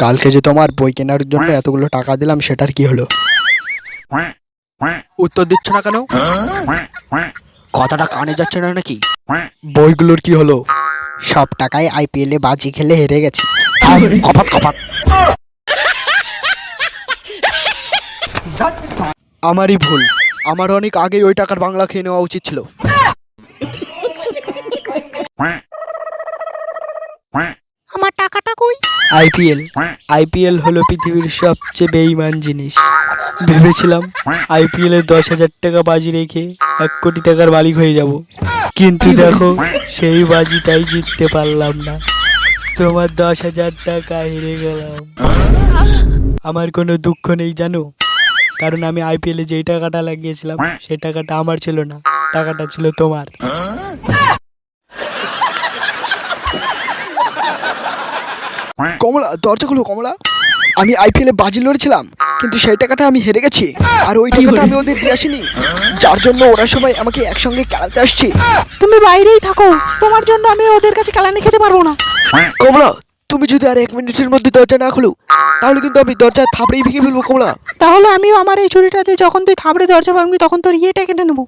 কালকে যে তোমার বই কেনার জন্য এতগুলো টাকা দিলাম সেটার কি হলো? উত্তর দিচ্ছ না কেন? কথাটা কানে যাচ্ছে না নাকি? বইগুলোর কি হলো? সব টাকায় আইপিএল এ বাজি খেলে হেরে গেছে। কপাত কপাত। আমারই ভুল, আমার অনেক আগেই ওই টাকার বাংলা খেয়ে নেওয়া উচিত ছিল। আমার টাকাটা কই? আইপিএল আইপিএল হলো পৃথিবীর সবচেয়ে বেঈমান জিনিস। ভেবেছিলাম আইপিএল এ 10,000 টাকা বাজি রেখে 1 কোটি টাকার মালিক হয়ে যাব, কিন্তু দেখো সেই বাজিটাই জিততে পারলাম না। তোমার 10,000 টাকা হেরে গেলাম। আমার কোনো দুঃখ নেই জানো, কারণ আমি আইপিএল এ যেই টাকাটা লাগিয়েছিলাম সেই টাকাটা আমার ছিল না, টাকাটা ছিল তোমার। কমলা, দরজা খুলো কমলা। আমি আইপিএল এ বাজি লড়েছিলাম, কিন্তু সেই টাকাটা আমি হেরে গেছি, আর ওই টাকাটা আমি ওদের দিয়ে আসিনি, যার জন্য ওরা সবাই আমাকে একসঙ্গে খেলাতে আসছে। তুমি বাইরেই থাকো, তোমার জন্য আমি ওদের কাছে কেলানি খেতে পারবো না। কমলা, তুমি যদি আর 1 মিনিটের মধ্যে দরজা না খুলো তাহলে কিন্তু আমি দরজা থাপড়েই ভেঙে ফেলবো কমলা। তাহলে আমিও আমার এই ছুরিটা দিয়ে যখন তুই থাবড়ে দরজা ভাঙবি তখন তোর ইয়েটা কেটে নেবো।